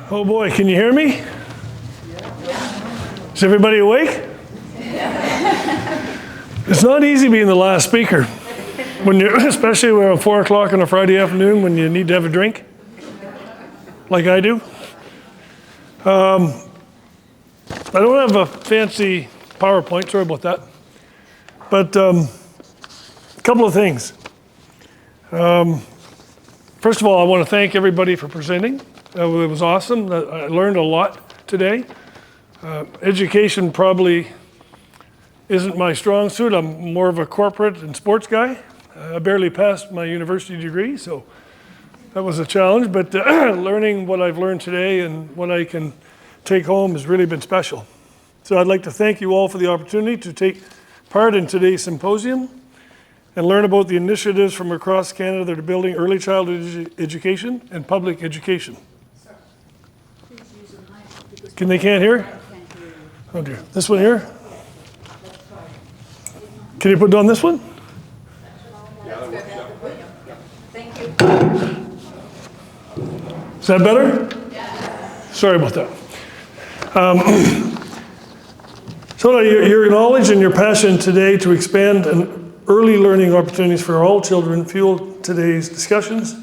Oh boy, can you hear me? Is everybody awake? It's not easy being the last speaker, when you're, especially around 4 o'clock on a Friday afternoon when you need to have a drink, like I do. I don't have a fancy PowerPoint, sorry about that. But a couple of things. First of all, I want to thank everybody for presenting. It was awesome. I learned a lot today. Education probably isn't my strong suit. I'm more of a corporate and sports guy. I barely passed my university degree, so that was a challenge. But learning what I've learned today and what I can take home has really been special. So I'd like to thank you all for the opportunity to take part in today's symposium and learn about the initiatives from across Canada that are building early childhood education and public education. Sir, please use a mic. Can they can't hear? Oh dear. This one here? Can you put on this one? Thank you. Is that better? Yeah. Sorry about that. So your knowledge and your passion today to expand early learning opportunities for all children fuel today's discussions,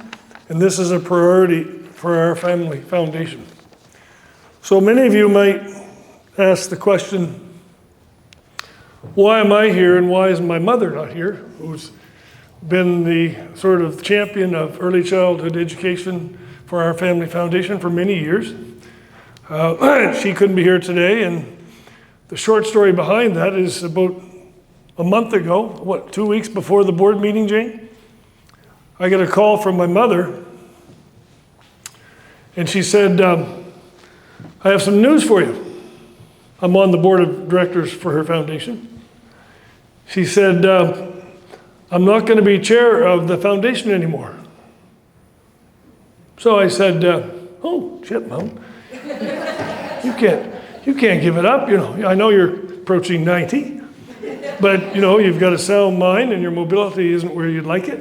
and this is a priority for our family foundation. So many of you might ask the question, why am I here and why is my mother not here, who's been the sort of champion of early childhood education for our family foundation for many years. She couldn't be here today, and the short story behind that is about a month ago, 2 weeks before the board meeting, Jane, I got a call from my mother, and she said, I have some news for you. I'm on the board of directors for her foundation. She said, I'm not going to be chair of the foundation anymore. So I said, oh, shit, Mom. You can't give it up. You know, I know you're approaching 90. But, you know, you've got a sound mind and your mobility isn't where you'd like it.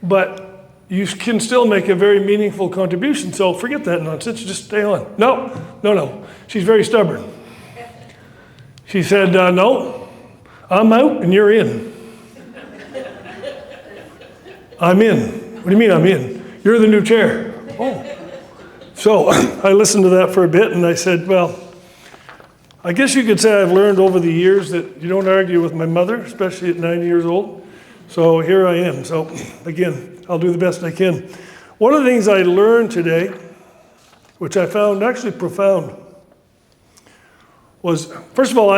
But you can still make a very meaningful contribution. So forget that nonsense. Just stay on. No. She's very stubborn. She said, no, I'm out and you're in. I'm in. What do you mean I'm in? You're the new chair. Oh. So I listened to that for a bit and I said, well, I guess you could say I've learned over the years that you don't argue with my mother, especially at 90 years old. So here I am. So again, I'll do the best I can. One of the things I learned today, which I found actually profound, was, first of all,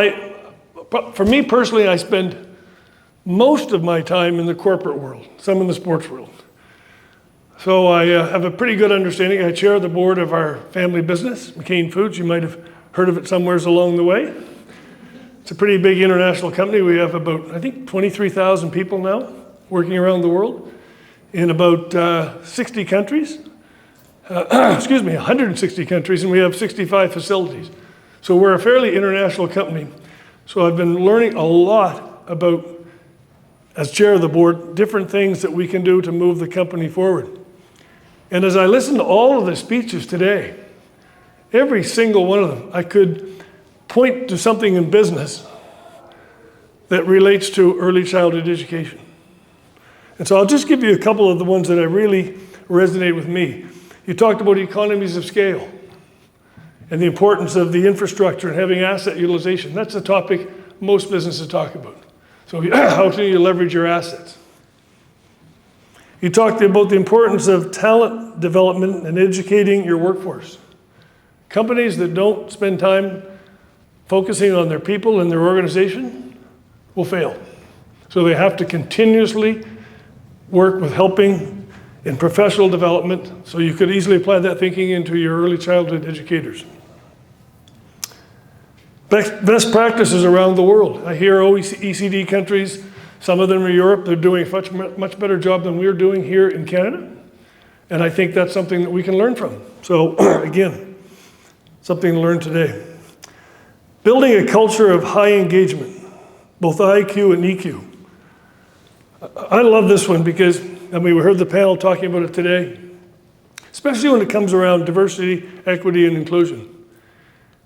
for me personally, I spend most of my time in the corporate world, some in the sports world. So I have a pretty good understanding. I chair the board of our family business, McCain Foods. You might have heard of it somewhere along the way. It's a pretty big international company. We have about, I think, 23,000 people now working around the world in about 60 countries. 160 countries, and we have 65 facilities. So we're a fairly international company. So I've been learning a lot about, as chair of the board, different things that we can do to move the company forward. And as I listened to all of the speeches today, every single one of them, I could point to something in business that relates to early childhood education. And so I'll just give you a couple of the ones that really resonate with me. You talked about economies of scale and the importance of the infrastructure and having asset utilization. That's a topic most businesses talk about. So how can you leverage your assets? You talked about the importance of talent development and educating your workforce. Companies that don't spend time focusing on their people and their organization will fail. So they have to continuously work with helping in professional development, so you could easily apply that thinking into your early childhood educators. Best practices around the world. I hear OECD countries, some of them are Europe, they're doing a much better job than we're doing here in Canada. And I think that's something that we can learn from. So again, something to learn today. Building a culture of high engagement, both IQ and EQ. I love this one because, we heard the panel talking about it today. especially when it comes around diversity, equity, and inclusion.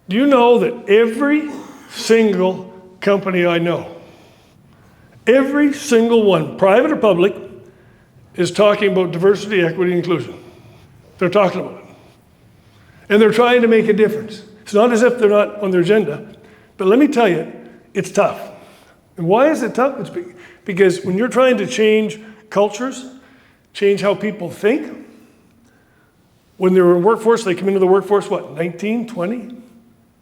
Do you know that every single company I know, every single one, private or public, is talking about diversity, equity, and inclusion? They're talking about it. And they're trying to make a difference. It's not as if they're not on their agenda, but let me tell you, it's tough. And why is it tough? It's because when you're trying to change cultures, change how people think, when they're in workforce, they come into the workforce, what, 19, 20,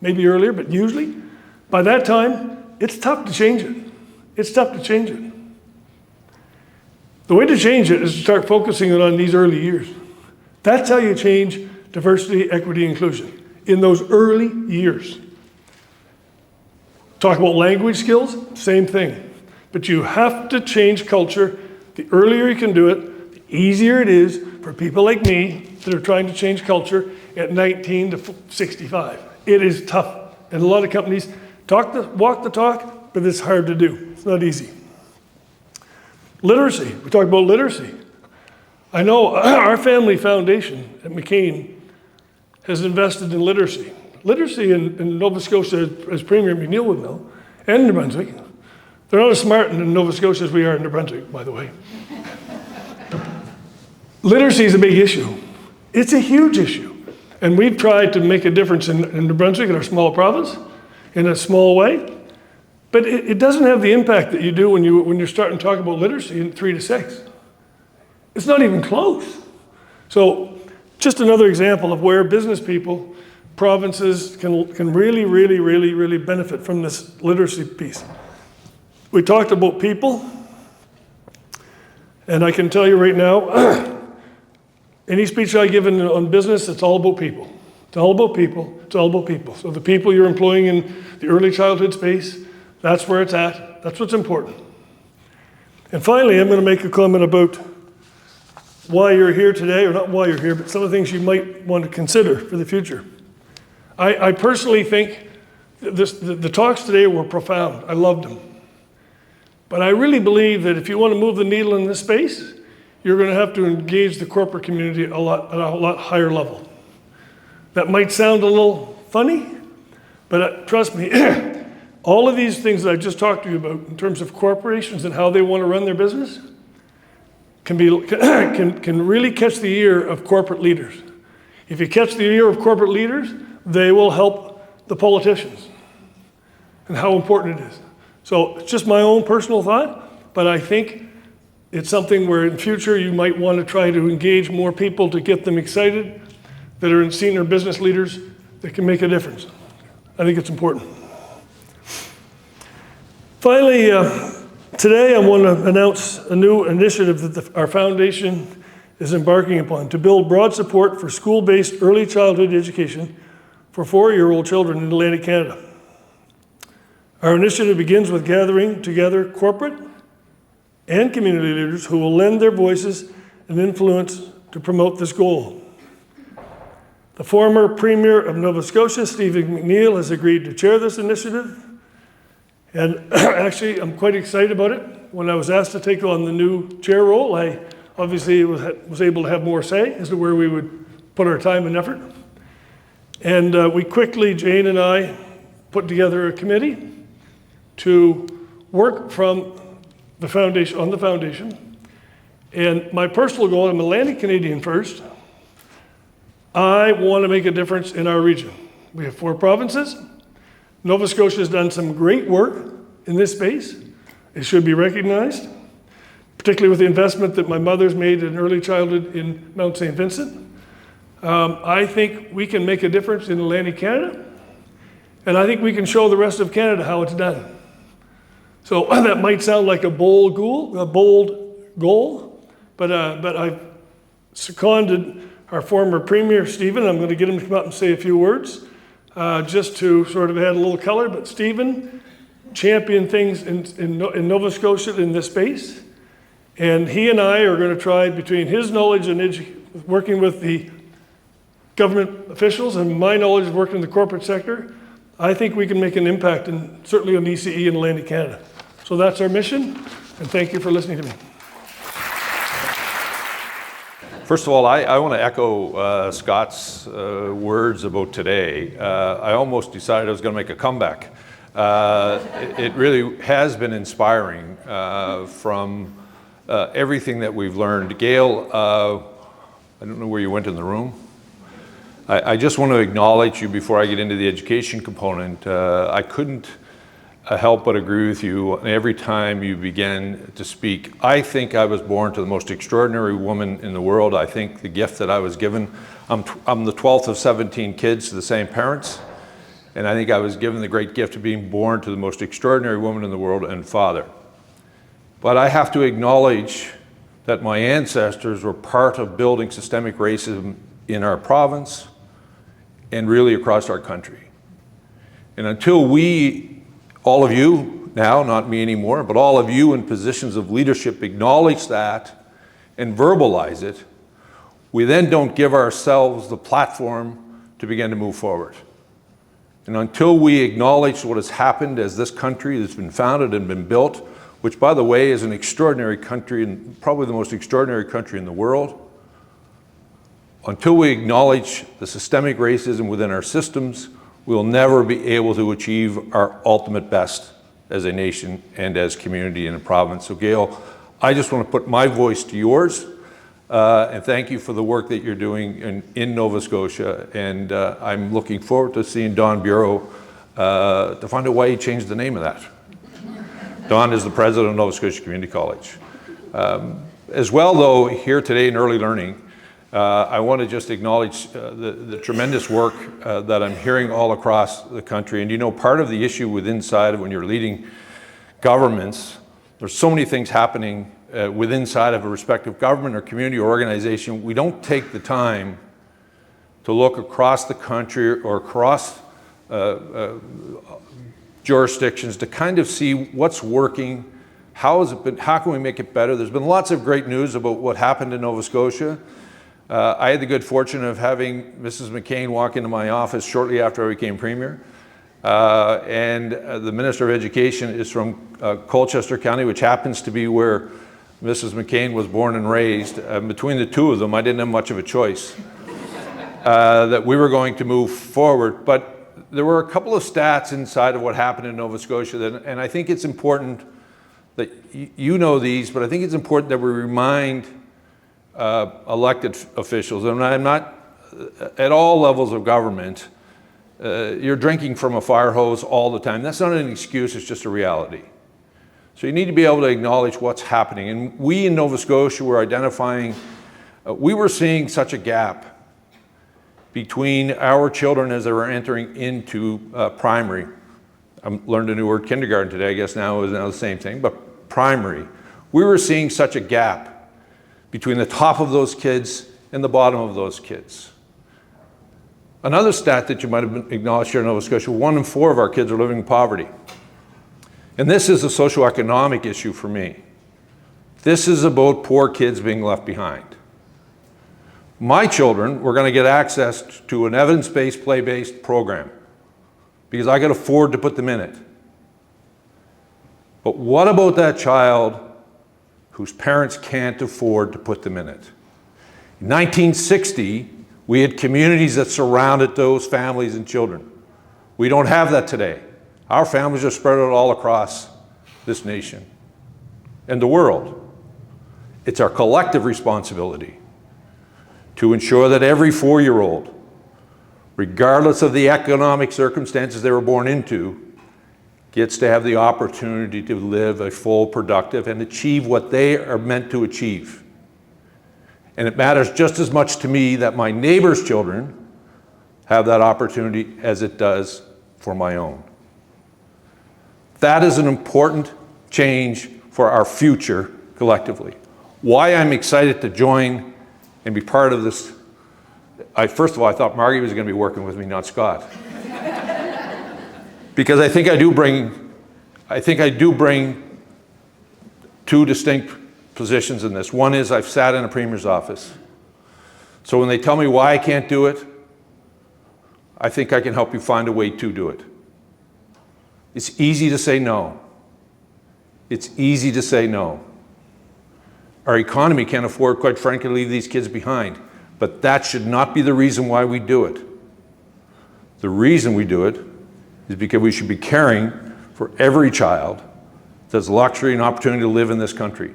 maybe earlier, but usually, by that time, it's tough to change it. It's tough to change it. The way to change it is to start focusing on these early years. That's how you change diversity, equity, inclusion, in those early years. Talk about language skills, same thing. But you have to change culture. The earlier you can do it, the easier it is for people like me that are trying to change culture at 19 to 65. It is tough. And a lot of companies walk the talk, but it's hard to do. It's not easy. Literacy, we talk about literacy. I know our family foundation at McCain has invested in literacy. Literacy in Nova Scotia, as Premier McNeil would know, and New Brunswick, they're not as smart in Nova Scotia as we are in New Brunswick, by the way. Literacy is a big issue. It's a huge issue. And we've tried to make a difference in New Brunswick, in our small province, in a small way. But it doesn't have the impact that you do when you're starting to talk about literacy in 3 to 6. It's not even close. So just another example of where business people, provinces can really benefit from this literacy piece. We talked about people, and I can tell you right now, any speech I give on business, it's all about people. It's all about people. It's all about people. So the people you're employing in the early childhood space, that's where it's at. That's what's important. And finally, I'm going to make a comment about why you're here today, or not why you're here, but some of the things you might want to consider for the future. I personally think the talks today were profound. I loved them. But I really believe that if you want to move the needle in this space, you're going to have to engage the corporate community at a lot higher level. That might sound a little funny, but trust me, all of these things that I just talked to you about in terms of corporations and how they want to run their business can really catch the ear of corporate leaders. If you catch the ear of corporate leaders, they will help the politicians and how important it is. So it's just my own personal thought, but I think it's something where in future you might want to try to engage more people to get them excited that are in senior business leaders that can make a difference. I think it's important. Finally, today I want to announce a new initiative that our foundation is embarking upon to build broad support for school-based early childhood education for 4-year-old children in Atlantic Canada. Our initiative begins with gathering together corporate and community leaders who will lend their voices and influence to promote this goal. The former Premier of Nova Scotia, Stephen McNeil, has agreed to chair this initiative. And actually, I'm quite excited about it. When I was asked to take on the new chair role, I obviously was able to have more say as to where we would put our time and effort. And we quickly, Jane and I, put together a committee to work from the foundation, on the foundation. And my personal goal, I'm Atlantic Canadian first. I want to make a difference in our region. We have 4 provinces. Nova Scotia has done some great work in this space. It should be recognized, particularly with the investment that my mother's made in early childhood in Mount St. Vincent. I think we can make a difference in Atlantic Canada, and I think we can show the rest of Canada how it's done. So that might sound like a bold goal, but I've seconded our former Premier, Stephen. I'm going to get him to come up and say a few words, just to sort of add a little color. But Stephen championed things in Nova Scotia in this space, and he and I are going to try, between his knowledge and working with the government officials and my knowledge of working in the corporate sector, I think we can make an impact, certainly on ECE in Atlantic Canada. So that's our mission, and thank you for listening to me. First of all, I want to echo Scott's words about today. I almost decided I was going to make a comeback. It really has been inspiring from everything that we've learned. Gail, I don't know where you went in the room. I just want to acknowledge you before I get into the education component. I couldn't help but agree with you every time you began to speak. I think I was born to the most extraordinary woman in the world. I think the gift that I was given, I'm the 12th of 17 kids to the same parents, and I think I was given the great gift of being born to the most extraordinary woman in the world and father. But I have to acknowledge that my ancestors were part of building systemic racism in our province and really across our country. And until we, all of you now, not me anymore, but all of you in positions of leadership acknowledge that and verbalize it, we then don't give ourselves the platform to begin to move forward. And until we acknowledge what has happened as this country has been founded and been built, which by the way is an extraordinary country and probably the most extraordinary country in the world, until we acknowledge the systemic racism within our systems, we'll never be able to achieve our ultimate best as a nation and as community in a province. So Gail, I just want to put my voice to yours and thank you for the work that you're doing in Nova Scotia. And I'm looking forward to seeing Don Bureau to find out why he changed the name of that. Don is the president of Nova Scotia Community College. As well though, here today in early learning, I want to just acknowledge the tremendous work that I'm hearing all across the country. And you know, part of the issue with inside of when you're leading governments, there's so many things happening with inside of a respective government or community or organization. We don't take the time to look across the country or across jurisdictions to kind of see what's working, how can we make it better? There's been lots of great news about what happened in Nova Scotia. I had the good fortune of having Mrs. McCain walk into my office shortly after I became Premier. The Minister of Education is from Colchester County, which happens to be where Mrs. McCain was born and raised. Between the two of them, I didn't have much of a choice that we were going to move forward. But there were a couple of stats inside of what happened in Nova Scotia, and I think it's important that you know these, but I think it's important that we remind elected officials, and I'm not at all levels of government, you're drinking from a fire hose all the time. That's not an excuse, it's just a reality. So you need to be able to acknowledge what's happening. And we in Nova Scotia were identifying, we were seeing such a gap between our children as they were entering into primary. I learned a new word, kindergarten today, I guess now is now the same thing, but primary. We were seeing such a gap between the top of those kids and the bottom of those kids. Another stat that you might have acknowledged here in Nova Scotia, 1 in 4 of our kids are living in poverty. And this is a socioeconomic issue for me. This is about poor kids being left behind. My children were going to get access to an evidence-based, play-based program because I could afford to put them in it. But what about that child whose parents can't afford to put them in it? In 1960, we had communities that surrounded those families and children. We don't have that today. Our families are spread out all across this nation and the world. It's our collective responsibility to ensure that every 4-year-old, regardless of the economic circumstances they were born into, gets to have the opportunity to live a full, productive, and achieve what they are meant to achieve. And it matters just as much to me that my neighbor's children have that opportunity as it does for my own. That is an important change for our future collectively. Why I'm excited to join and be part of this. First of all, I thought Margaret was going to be working with me, not Scott. Because I think I do bring two distinct positions in this. One is I've sat in a premier's office. So when they tell me why I can't do it, I think I can help you find a way to do it. It's easy to say no. It's easy to say no. Our economy can't afford, quite frankly, to leave these kids behind. But that should not be the reason why we do it. The reason we do it is because we should be caring for every child that has the luxury and opportunity to live in this country,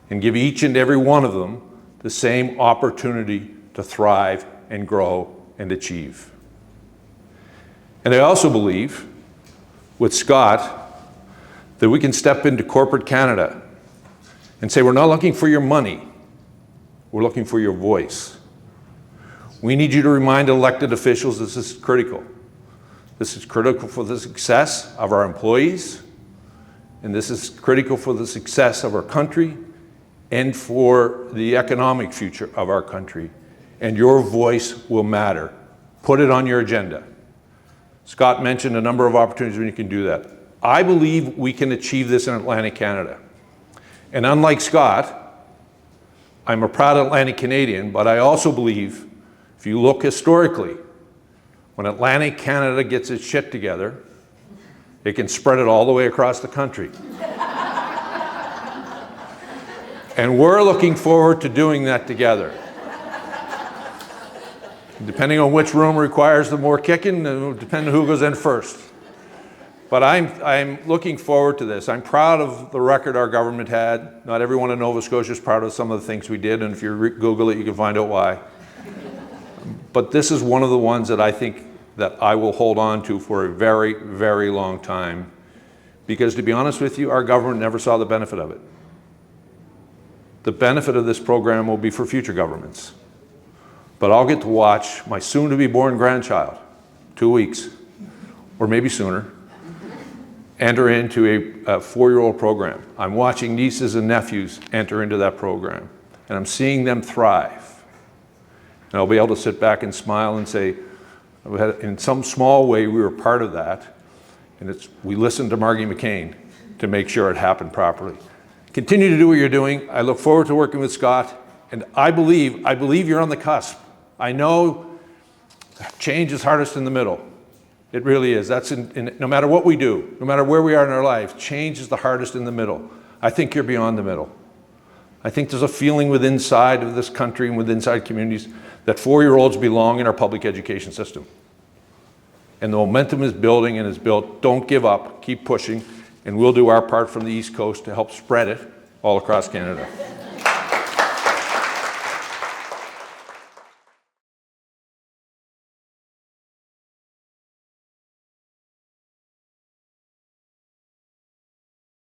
and give each and every one of them the same opportunity to thrive and grow and achieve. And I also believe, with Scott, that we can step into corporate Canada and say, we're not looking for your money, we're looking for your voice. We need you to remind elected officials this is critical. This is critical for the success of our employees, and this is critical for the success of our country and for the economic future of our country. And your voice will matter. Put it on your agenda. Scott mentioned a number of opportunities when you can do that. I believe we can achieve this in Atlantic Canada. And unlike Scott, I'm a proud Atlantic Canadian, but I also believe, if you look historically, when Atlantic Canada gets its shit together, it can spread it all the way across the country. And we're looking forward to doing that together. Depending on which room requires the more kicking, depending on who goes in first. But I'm looking forward to this. I'm proud of the record our government had. Not everyone in Nova Scotia is proud of some of the things we did, and if you Google it, you can find out why. But this is one of the ones that I think that I will hold on to for a very, very long time. Because to be honest with you, our government never saw the benefit of it. The benefit of this program will be for future governments. But I'll get to watch my soon-to-be-born grandchild, 2 weeks, or maybe sooner, enter into a 4-year-old program. I'm watching nieces and nephews enter into that program, and I'm seeing them thrive. And I'll be able to sit back and smile and say, in some small way, we were part of that, and we listened to Margie McCain to make sure it happened properly. Continue to do what you're doing. I look forward to working with Scott, and I believe you're on the cusp. I know change is hardest in the middle. It really is. That's no matter what we do, no matter where we are in our lives, change is the hardest in the middle. I think you're beyond the middle. I think there's a feeling within inside of this country and within inside communities that 4-year-olds belong in our public education system. And the momentum is building and is built. Don't give up. Keep pushing. And we'll do our part from the East Coast to help spread it all across Canada.